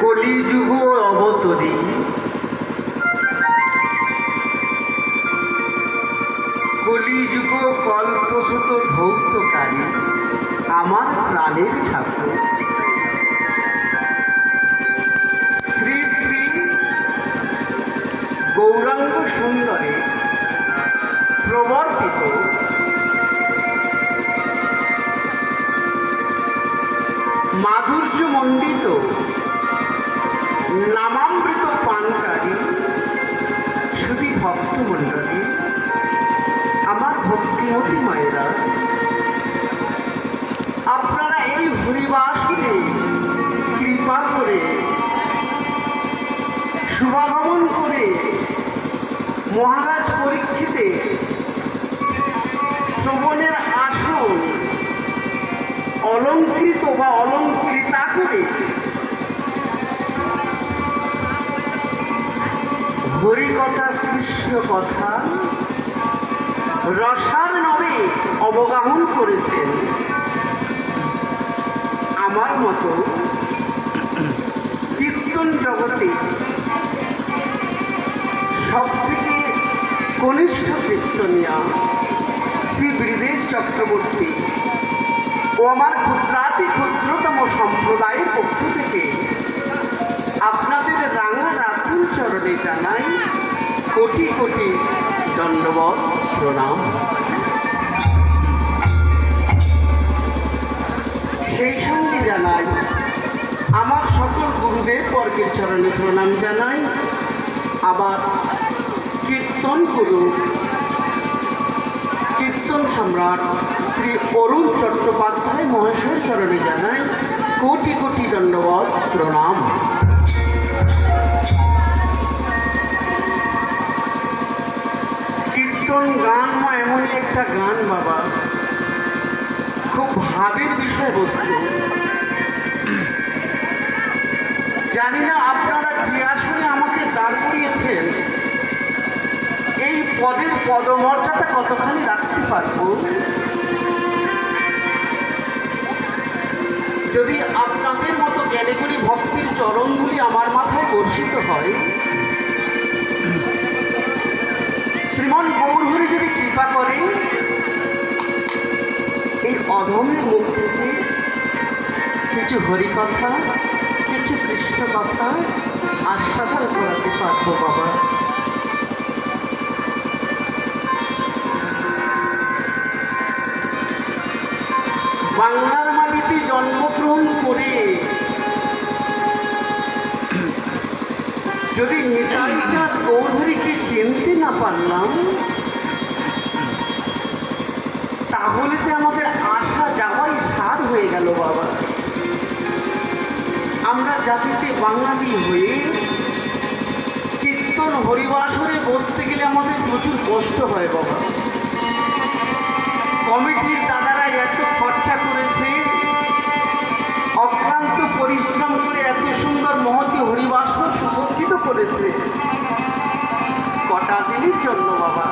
কলিযুগ অবতরী কলিযুগ কল্পসুত ধৌতকারী আমার প্রাণের ঠাকুর শ্রী শ্রী গৌরাঙ্গ সুন্দরে প্রবর্তিত মাধুর্যমণ্ডিত নামামৃত পানকারী শুধু ভক্তমণ্ডলী, আমার ভক্তিমতী মায়েরা, আপনারা এই হরিবাসরে কৃপা করে শুভাগমন করে মহারাজ পরীক্ষিতে শ্রবণের আসন অলঙ্কৃত বা অলঙ্কৃতা করে হরিকথা কৃষ্ণ কথা রসার নবে অবগাহন করেছেন। আমার মতো কীর্তন জগতে সব থেকে কনিষ্ঠ কীর্তনিয়া শ্রী ব্রিদেশ চক্রবর্তী ও আমার ক্ষুদ্রাতি ক্ষুদ্রতম সম্প্রদায়ের পক্ষ থেকে আপনাদের রাঙা রাতুল চরণে জানাই কোটি কোটি দণ্ডবত প্রণাম। সেই সঙ্গে জানাই আমার সকল গুরুদেব বর্গের চরণে প্রণাম জানাই। আবার কীর্তন গুরু কীর্তন সম্রাট শ্রী অরুণ চট্টোপাধ্যায় মহাশয়ের চরণে জানাই কোটি কোটি দণ্ডবত প্রণাম। কীর্তন গান এমন একটা গান বাবা, খুব ভাবের বিষয়বস্তু। জানি না আপনারা যে আসলে আমাকে দাঁড় করিয়েছেন এই পদের পদমর্যাদা কতখানি রাখতে পারব। যদি আপনাদের মতো জ্ঞানীগুলি ভক্তির চরণগুলি আমার মাথায় বর্ষিত হয়, শ্রীমন গৌরহরি যদি কৃপা করে এই অধমের মুখ থেকে কিছু হরিকথা কিছু কৃষ্ণ কথা আস্বাদন করাতে পারব বাবা। বাংলার মাটিতে জন্মগ্রহণ করে যদি নিতাই চাঁদ গৌরহরিকে চিনতে না পারলাম, তাহলে তো আমাদের আশা যাওয়াই সার হয়ে গেল বাবা। আমরা জাতিতে বাঙালি হয়ে কীর্তন হরিবাসরে বসতে গেলে আমাদের প্রচুর কষ্ট হয় বাবা। কমিটির দাদারা এত খরচা করেছে, অক্লান্ত পরিশ্রম করে এত সুন্দর মহতী হরিবাসর সুসজ্জিত করেছে কটা দিনের জন্য বাবা।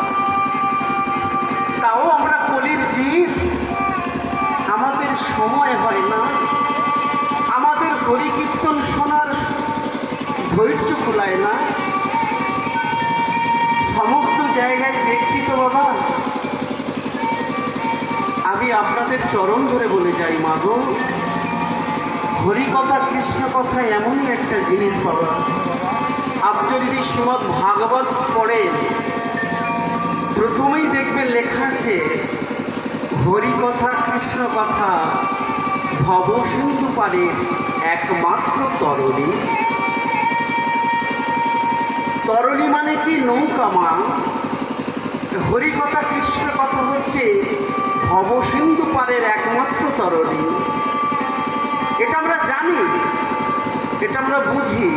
তাও আমরা কলির জীব, আমাদের সময় হয় না, আমাদের হরি কীর্তন শোনার ধৈর্য কুলায় না। সমস্ত জায়গায় দেখছি তো বাবা, আমি আপনাদের চরণ ধরে বলে যাই মাগো, হরিকথা কৃষ্ণ কথা এমনই একটা জিনিস বাবা। আপনি যদি শ্রীমদ্ ভাগবত পড়েন, প্রথমেই দেখবেন লেখা আছে হরিকথা কৃষ্ণ কথা ভবসিন্ধু পারে একমাত্র তরণী। তরণী মানে কি? নৌকা মা। হরিকথা কৃষ্ণ কথা হচ্ছে আমরা বুঝি,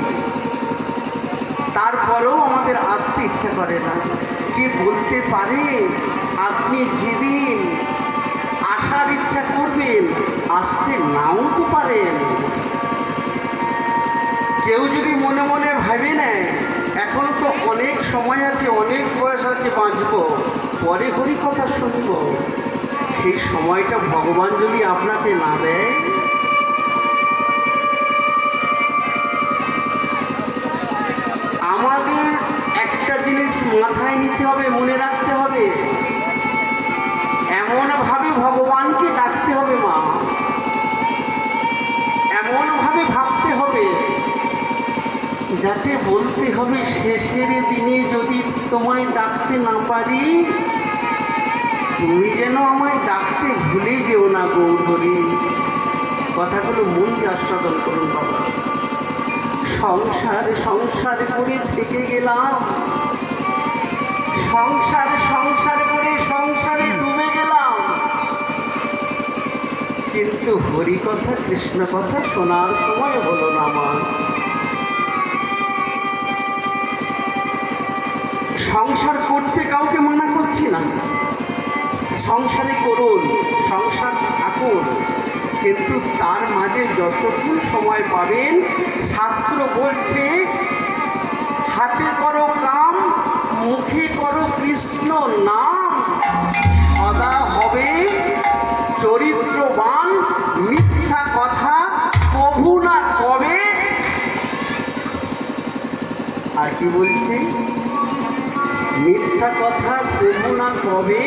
তারপরেও আমাদের আসতে ইচ্ছে করে না। কে বলতে পারে আপনি যেদিন আসার ইচ্ছা করবেন আসতে নাও তো পারেন। কেউ যদি মনে মনে ভাবে নেয় এখনো তো অনেক সময় আছে, অনেক বয়স আছে, বাঁচব, পরে হরি কথা শুনব, সেই সময়টা ভগবান যদি আপনাকে না দেয়, আমাদের একটা জিনিস মাথায় নিতে হবে, মনে রাখতে হবে, এমনভাবে ভগবানকে ডাকতে হবে মা, এমনভাবে ভাবতে হবে যাতে বলতে হবে শেষের দিনে যদি তোমায় ডাকতে না পারি, তুমি যেন আমায় ডাকতে ভুলে যেও না গৌরী। কথাগুলো মন দিয়ে আস্বাদন করুন বাবা। সংসার সংসার করে থেকে গেলাম, সংসার সংসার করে সংসারে ডুবে গেলাম, কিন্তু হরি কথা কৃষ্ণ কথা শোনার সময় হলো না আমার। সংসার করতে কাউকে মানা করছি না, সংসারে করুন, সংসার থাকুন, কিন্তু তার মাঝে যতক্ষণ সময় পাবেন, শাস্ত্র বলছে হাতে করো কাম, মুখে করো কৃষ্ণ নাম, সদা হবে চরিত্রবান, মিথ্যা কথা কভু না কবে। আর কি বলছে? মিথ্যা কথা কভু না কবে,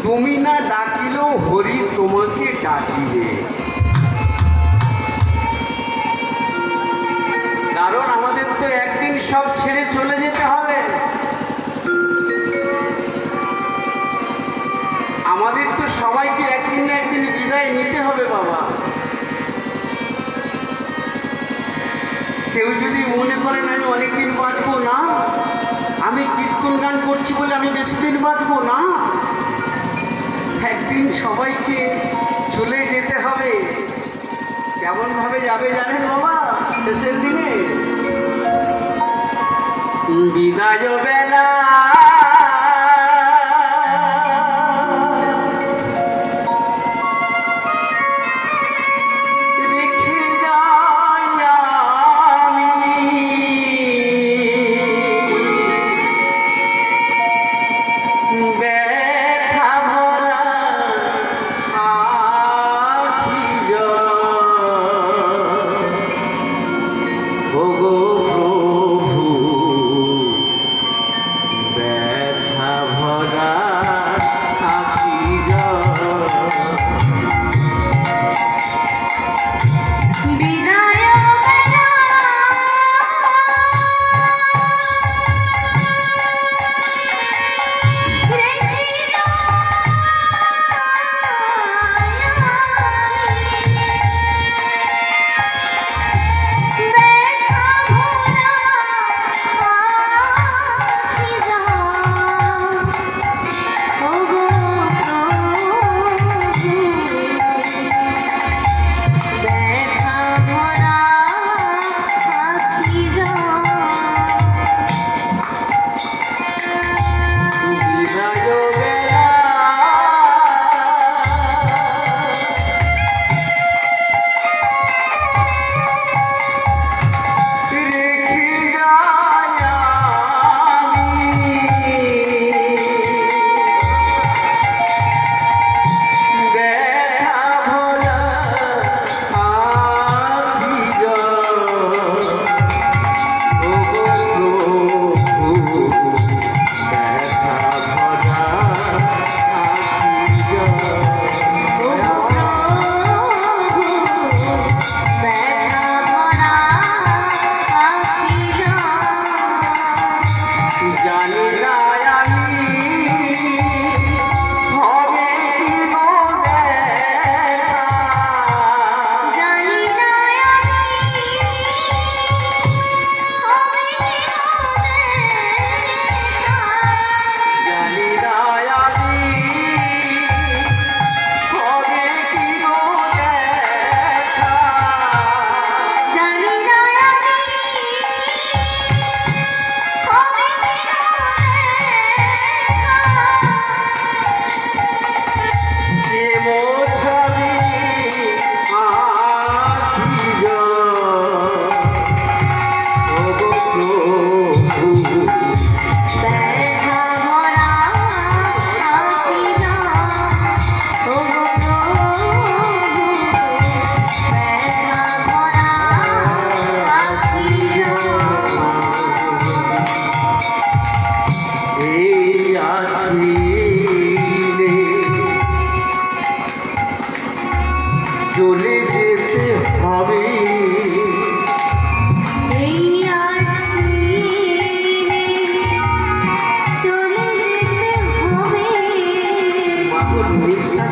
তুমি না ডাকিলেও হরি তোমাকে ডাকিবে। কারণ আমাদের তো একদিন সব ছেড়ে চলে যেতে হবে, আমাদের তো সবাইকে একদিন না একদিন বিদায় নিতে হবে বাবা। কেউ যদি মনে করেন আমি অনেকদিন বাঁচবো না, আমি কীর্তন গান করছি বলে আমি বেশি দিন বাঁচবো না, একদিন সবাইকে চলে যেতে হবে। কেমনভাবে যাবে জানেন বাবা? শেষের দিনে বিদায় বেলা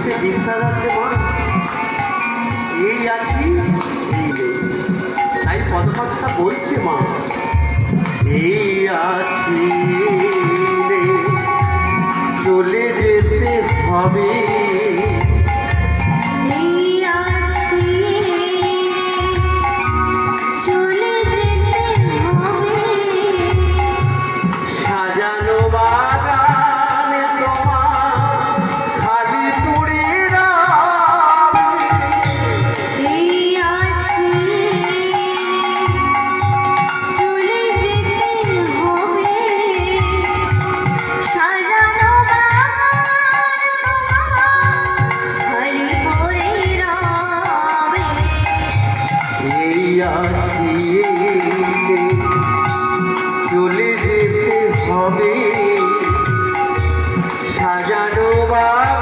কাছে বিশ্বাস আছে মা? এই আছি এই নেই, তাই পদকথা বলছে মা, এই আছি রে, চলে যেতে হবে। সাজানো বাগানে তোমার খালি পড়ে এই আছি রে, চলে যেতে হবে। সাজানো বাগানে